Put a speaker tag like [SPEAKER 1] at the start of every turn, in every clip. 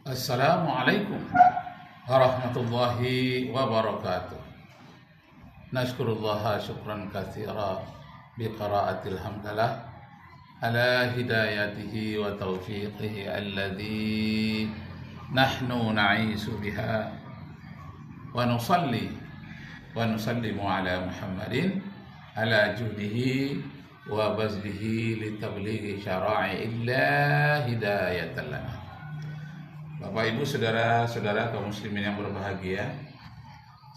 [SPEAKER 1] Assalamualaikum warahmatullahi wabarakatuh. Nashkurullaha syukran katsira biqiraatil hamdalah ala hidayatihi wa taufiqihi alladhi nahnu na'isu biha wa nusalli wa nusallimu ala Muhammadin ala juhdihi wa bazlihi litablighi syara'i illa hidayatan lana. Bapak Ibu saudara-saudara kaum muslimin yang berbahagia,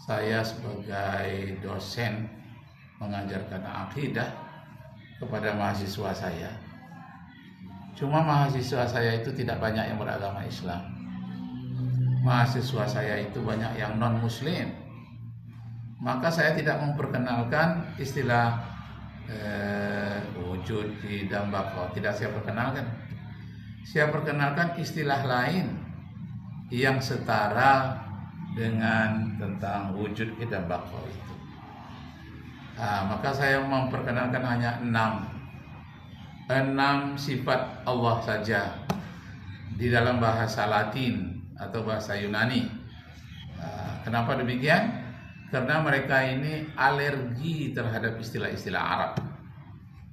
[SPEAKER 1] saya sebagai dosen mengajarkan akidah kepada mahasiswa saya. Cuma mahasiswa saya itu tidak banyak yang beragama Islam. Mahasiswa saya itu banyak yang non muslim. Maka saya tidak memperkenalkan istilah wujud dan baqo, tidak saya perkenalkan. Saya perkenalkan istilah lain yang setara dengan tentang wujud dan baqo itu. Maka saya memperkenalkan hanya enam sifat Allah saja di dalam bahasa Latin atau bahasa Yunani. Kenapa demikian? Karena mereka ini alergi terhadap istilah-istilah Arab.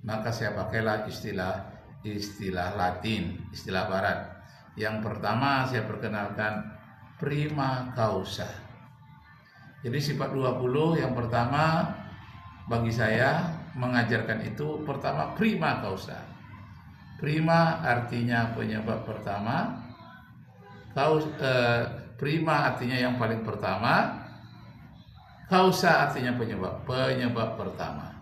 [SPEAKER 1] Maka saya pakailah istilah Latin, istilah Barat. Yang pertama saya perkenalkan prima causa. Jadi sifat 20 yang pertama bagi saya mengajarkan itu pertama prima causa. Prima artinya penyebab pertama. Prima artinya yang paling pertama. Causa artinya penyebab pertama.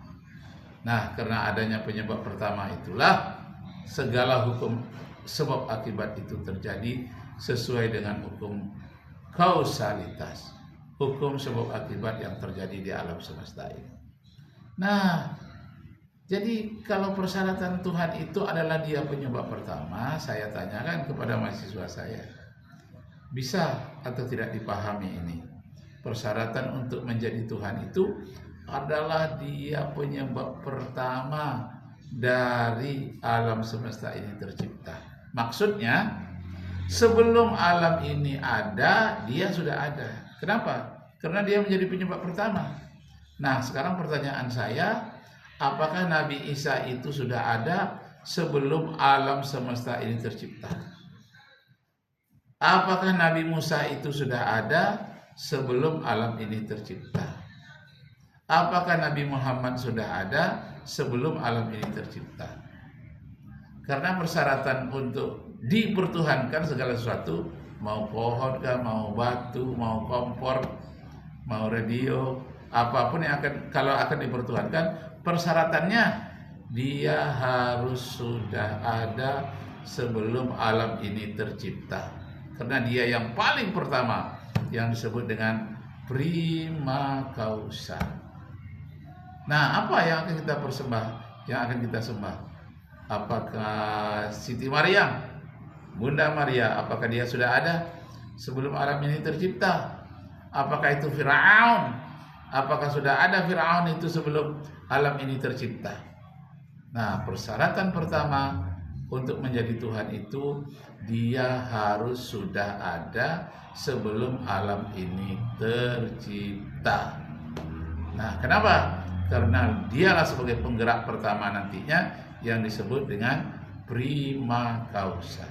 [SPEAKER 1] Nah, karena adanya penyebab pertama itulah segala hukum sebab akibat itu terjadi sesuai dengan hukum kausalitas, hukum sebab akibat yang terjadi di alam semesta ini. Nah, jadi kalau persyaratan Tuhan itu adalah dia penyebab pertama, saya tanyakan kepada mahasiswa saya, bisa atau tidak dipahami ini? Persyaratan untuk menjadi Tuhan itu adalah dia penyebab pertama dari alam semesta ini tercipta. Maksudnya sebelum alam ini ada, dia sudah ada. Kenapa? Karena dia menjadi penyebab pertama. Nah, sekarang pertanyaan saya, apakah Nabi Isa itu sudah ada sebelum alam semesta ini tercipta? Apakah Nabi Musa itu sudah ada sebelum alam ini tercipta? Apakah Nabi Muhammad sudah ada sebelum alam ini tercipta? Karena persyaratan untuk dipertuhankan segala sesuatu, mau pohon kah, mau batu, mau kompor, mau radio, apapun yang akan dipertuhankan, persyaratannya dia harus sudah ada sebelum alam ini tercipta. Karena dia yang paling pertama yang disebut dengan prima causa. Nah, apa yang akan kita persembah? Yang akan kita sembah? Apakah Siti Maryam, Bunda Maria, apakah dia sudah ada sebelum alam ini tercipta? Apakah itu Firaun? Apakah sudah ada Firaun itu sebelum alam ini tercipta? Nah, persyaratan pertama untuk menjadi Tuhan itu dia harus sudah ada sebelum alam ini tercipta. Nah, kenapa? Karena dialah sebagai penggerak pertama nantinya yang disebut dengan prima causa.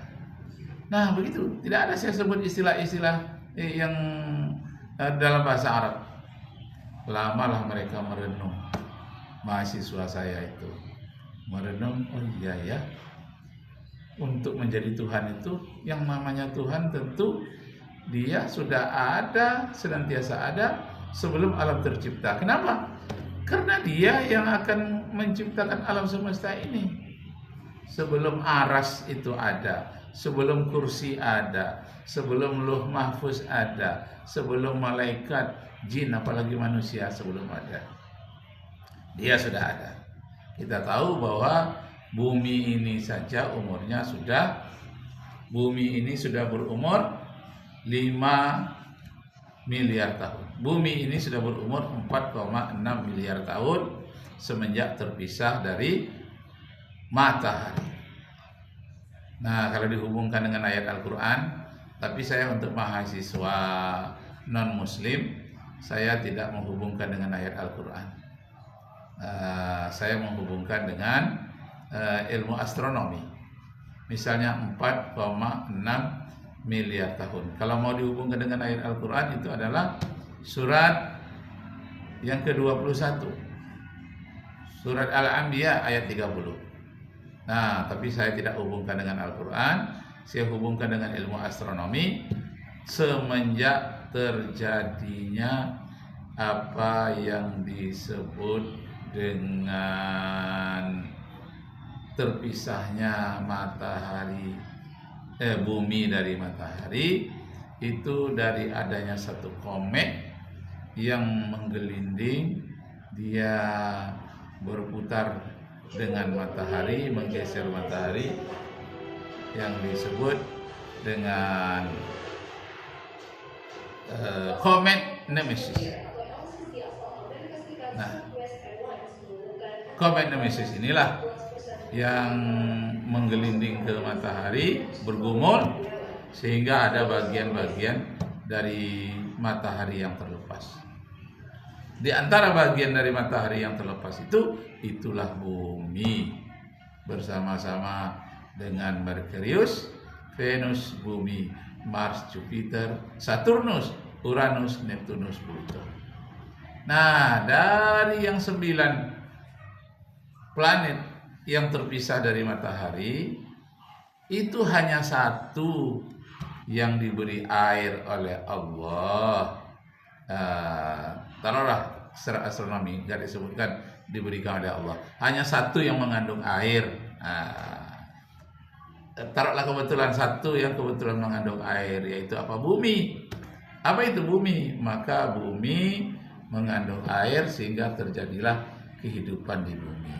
[SPEAKER 1] Nah, begitu. Tidak ada saya sebut istilah-istilah yang dalam bahasa Arab. Lamalah mereka merenung. Mahasiswa saya itu merenung, oh iya ya. Untuk menjadi Tuhan itu, yang namanya Tuhan tentu dia sudah ada, senantiasa ada sebelum alam tercipta. Kenapa? Karena dia yang akan menciptakan alam semesta ini. Sebelum aras itu ada, sebelum kursi ada, sebelum Lauh Mahfuz ada, sebelum malaikat, jin, apalagi manusia sebelum ada. Dia sudah ada. Kita tahu bahwa bumi ini saja umurnya bumi ini sudah berumur 5 miliar tahun. Bumi ini sudah berumur 4,6 miliar tahun semenjak terpisah dari matahari. Nah, kalau dihubungkan dengan ayat Al-Quran, Tapi saya untuk mahasiswa non-muslim, saya tidak menghubungkan dengan ayat Al-Quran. Saya menghubungkan dengan ilmu astronomi. Misalnya 4,6 miliar tahun. Kalau mau dihubungkan dengan ayat Al-Quran, itu adalah surat yang ke-21. Surat Al-Anbiya ayat 30. Nah, tapi saya tidak hubungkan dengan Al-Quran, saya hubungkan dengan ilmu astronomi. Semenjak terjadinya apa yang disebut dengan terpisahnya matahari, bumi dari matahari, itu dari adanya satu komet yang menggelinding, dia berputar dengan matahari, menggeser matahari, yang disebut dengan komet Nemesis. Nah, komet Nemesis inilah yang menggelinding ke matahari, bergumul, sehingga ada bagian-bagian dari matahari yang terlepas. Di antara bagian dari matahari yang terlepas itu, itulah bumi bersama-sama dengan Merkurius, Venus, bumi, Mars, Jupiter, Saturnus, Uranus, Neptunus, Pluto. Nah, dari yang 9 planet yang terpisah dari matahari, itu hanya satu yang diberi air oleh Allah. Taruhlah secara astronomi, gak disebutkan diberikan oleh Allah. Hanya satu yang mengandung air. Taruhlah kebetulan satu yang kebetulan mengandung air, yaitu apa? Bumi. Apa itu bumi? Maka bumi mengandung air sehingga terjadilah kehidupan di bumi.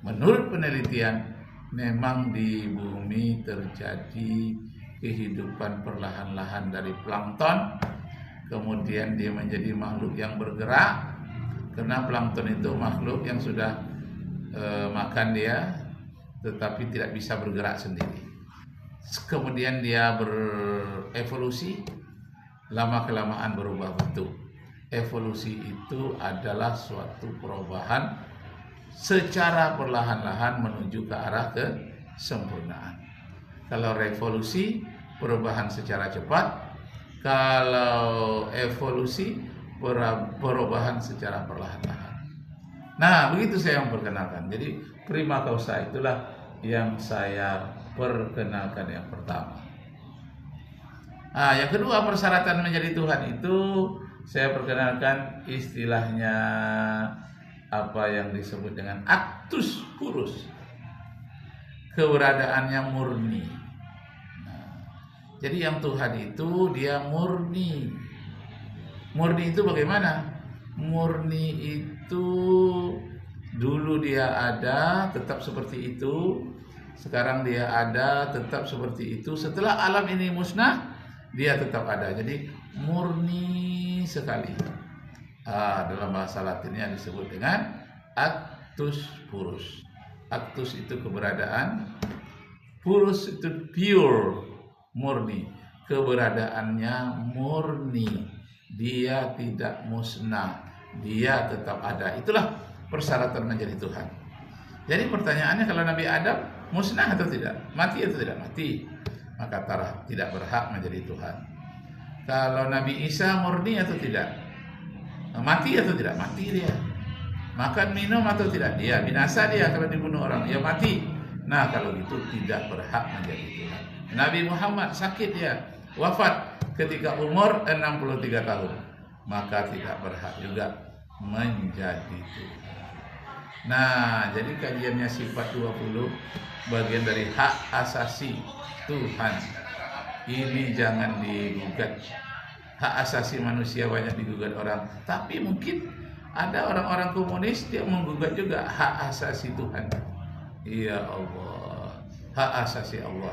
[SPEAKER 1] Menurut penelitian, memang di bumi terjadi kehidupan perlahan-lahan dari plankton, kemudian dia menjadi makhluk yang bergerak, karena plankton itu makhluk yang sudah makan dia, tetapi tidak bisa bergerak sendiri. Kemudian dia berevolusi, lama-kelamaan berubah bentuk. Evolusi itu adalah suatu perubahan secara perlahan-lahan menuju ke arah kesempurnaan. Kalau revolusi, perubahan secara cepat. Kalau evolusi, perubahan secara perlahan-lahan. Nah, begitu saya memperkenalkan. Jadi prima causa itulah yang saya perkenalkan yang pertama. Nah, yang kedua, persyaratan menjadi Tuhan itu saya perkenalkan istilahnya apa yang disebut dengan actus purus. Keberadaannya murni. Jadi yang Tuhan itu dia murni. Murni itu bagaimana? Murni itu dulu dia ada, tetap seperti itu. Sekarang dia ada, tetap seperti itu. Setelah alam ini musnah, dia tetap ada. Jadi murni sekali. Dalam bahasa Latinnya disebut dengan actus purus. Actus itu keberadaan, purus itu pure, murni. Keberadaannya murni, dia tidak musnah, dia tetap ada. Itulah persyaratan menjadi Tuhan. Jadi pertanyaannya, kalau Nabi Adam musnah atau tidak, mati atau tidak mati, maka tidak berhak menjadi Tuhan. Kalau Nabi Isa murni atau tidak, mati atau tidak, mati dia. Makan minum atau tidak, dia binasa, dia kalau dibunuh orang, ya mati. Nah, kalau gitu tidak berhak menjadi Tuhan. Nabi Muhammad sakit, dia wafat ketika umur 63 tahun, maka tidak berhak juga menjadi Tuhan. Nah, jadi kajiannya sifat 20 bagian dari hak asasi Tuhan. Ini jangan digugat. Hak asasi manusia banyak digugat orang, tapi mungkin ada orang-orang komunis dia menggugat juga hak asasi Tuhan. Ya Allah, hak asasi Allah.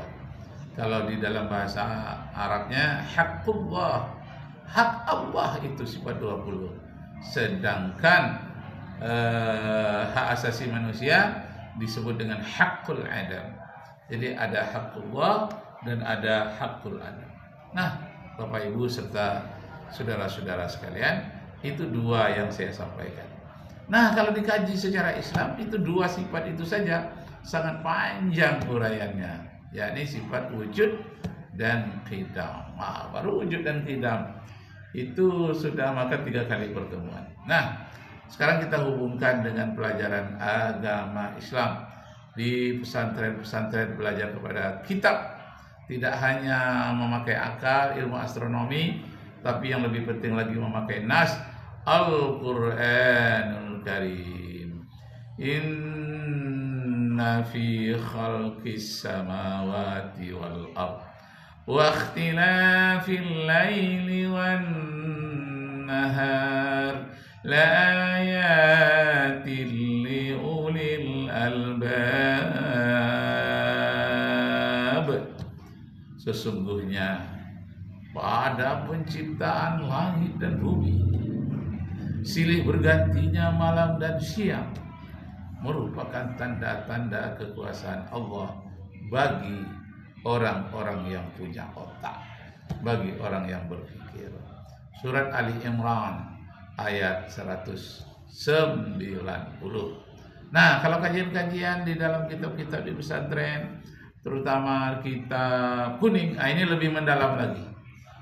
[SPEAKER 1] Kalau di dalam bahasa Arabnya haqqullah, hak Allah itu sifat 20. Sedangkan hak asasi manusia disebut dengan haqqul adam. Jadi ada haqqullah dan ada haqqul adam. Nah, Bapak Ibu serta saudara-saudara sekalian, itu dua yang saya sampaikan. Nah, kalau dikaji secara Islam, itu dua sifat itu saja sangat panjang uraiannya, yakni sifat wujud dan qidam. Nah, baru wujud dan qidam itu sudah maka 3 kali pertemuan. Nah, sekarang kita hubungkan dengan pelajaran agama Islam. Di pesantren-pesantren belajar kepada kitab, tidak hanya memakai akal, ilmu astronomi, tapi yang lebih penting lagi memakai nas, Al-Quranul Karim. Inna fi khalqis samawati wal ard wa ikhtilafil laili wan nahar la ayatin li ulil albab. Sesungguhnya pada penciptaan langit dan bumi, silih bergantinya malam dan siang, merupakan tanda-tanda kekuasaan Allah bagi orang-orang yang punya otak, bagi orang yang berpikir. Surat Ali Imran ayat 190. Nah, kalau kajian-kajian di dalam kitab-kitab di pesantren, terutama kitab kuning, ini lebih mendalam lagi.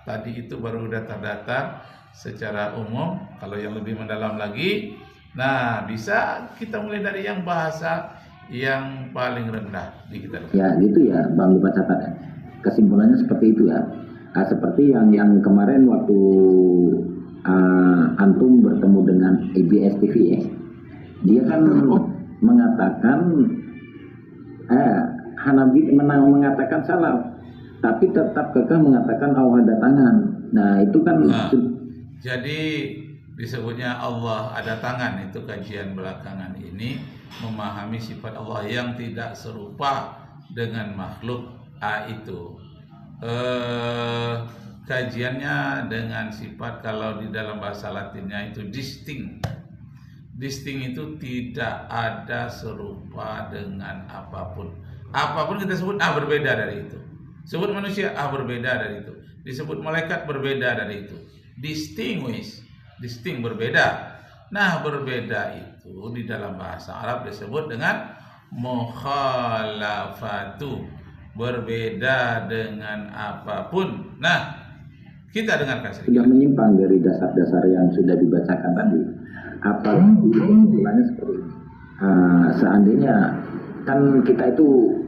[SPEAKER 1] Tadi itu baru datar-datar secara umum. Kalau yang lebih mendalam lagi, nah bisa kita mulai dari yang bahasa yang paling rendah di kita.
[SPEAKER 2] Ya gitu ya Bang Lupa catat ya. Kesimpulannya seperti itu ya. Seperti yang kemarin waktu antum bertemu dengan ABS TV ya. Dia kan mengatakan Hanabi mengatakan salah, tapi tetap kekeh mengatakan Allah ada tangan. Nah itu kan
[SPEAKER 1] jadi disebutnya Allah ada tangan. Itu kajian belakangan ini memahami sifat Allah yang tidak serupa dengan makhluk. Itu kajiannya dengan sifat, kalau di dalam bahasa Latinnya itu distinct. Distinct itu tidak ada serupa dengan apapun. Apapun kita sebut berbeda dari itu. Sebut manusia berbeda dari itu. Disebut malaikat berbeda dari itu. Distinct berbeda. Nah, berbeda itu di dalam bahasa Arab disebut dengan mukhalafatu, berbeda dengan apapun. Nah, kita dengarkan sedikit.
[SPEAKER 2] Sudah menyimpang dari dasar-dasar yang sudah dibacakan tadi. Apalagi kesimpulannya seperti ini. Seandainya kan kita itu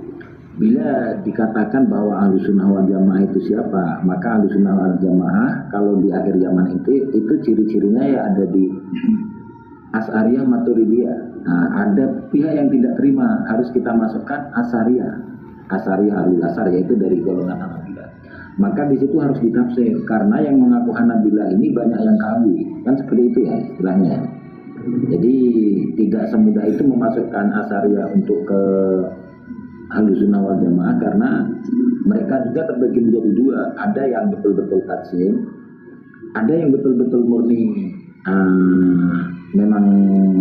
[SPEAKER 2] bila dikatakan bahwa Ahlussunnah wal Jamaah itu siapa, maka Ahlussunnah wal Jamaah kalau di akhir zaman itu ciri-cirinya ya ada di Asy'ariyah Maturidiyah. Nah, ada pihak yang tidak terima, harus kita masukkan Asy'ariyah Ahlul Asar, yaitu dari golongan Hanabilah. Maka di situ harus ditafsir, karena yang mengaku Hanabilah ini banyak yang kafir, kan seperti itu ya istilahnya. Jadi tidak semudah itu memasukkan Asy'ariyah untuk ke Ahlussunnah wal Jamaah, karena mereka juga terbagi menjadi dua. Ada yang betul-betul taksim, ada yang betul-betul murni memang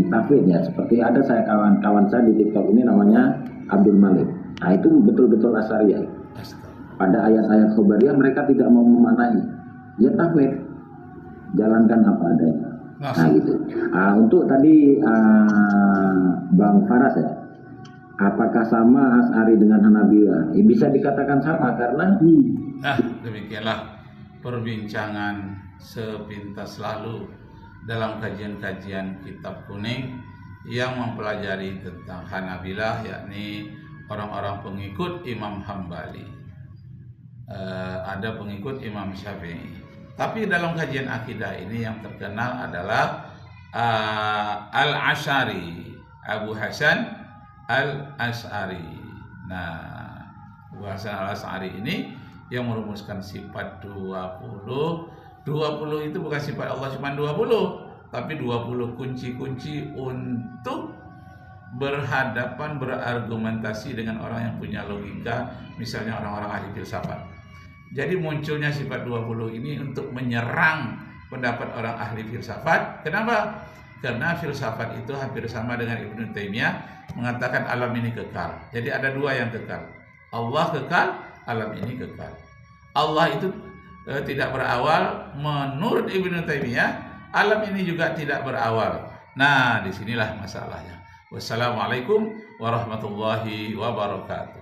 [SPEAKER 2] tafwid ya. Seperti ada saya kawan saya di TikTok ini namanya Abdul Malik. Nah itu betul-betul Asy'ariyah. Pada ayat-ayat khobariyah mereka tidak mau memaknai, ya tafwid, jalankan apa adanya. Nah gitu. Untuk tadi Bang Faras ya, apakah sama Asy'ari dengan Hanabilah? Bisa dikatakan sama karena
[SPEAKER 1] demikianlah perbincangan sepintas lalu dalam kajian-kajian kitab kuning yang mempelajari tentang Hanabilah, yakni orang-orang pengikut Imam Hambali. Ada pengikut Imam Syafi'i. Tapi dalam kajian akidah ini yang terkenal adalah Al-Asy'ari, Abu Hasan Al-Asy'ari. Nah, Abu Hasan Al-Asy'ari ini yang merumuskan sifat 20. 20 itu bukan sifat Allah cuma 20, tapi 20 kunci-kunci untuk berhadapan, berargumentasi dengan orang yang punya logika, misalnya orang-orang ahli filsafat. Jadi munculnya sifat 20 ini untuk menyerang pendapat orang ahli filsafat. Kenapa? Karena filsafat itu hampir sama dengan Ibnu Taimiyah mengatakan alam ini kekal. Jadi ada dua yang kekal. Allah kekal, alam ini kekal. Allah itu tidak berawal, menurut Ibnu Taimiyah alam ini juga tidak berawal. Nah, disinilah masalahnya. Wassalamualaikum warahmatullahi wabarakatuh.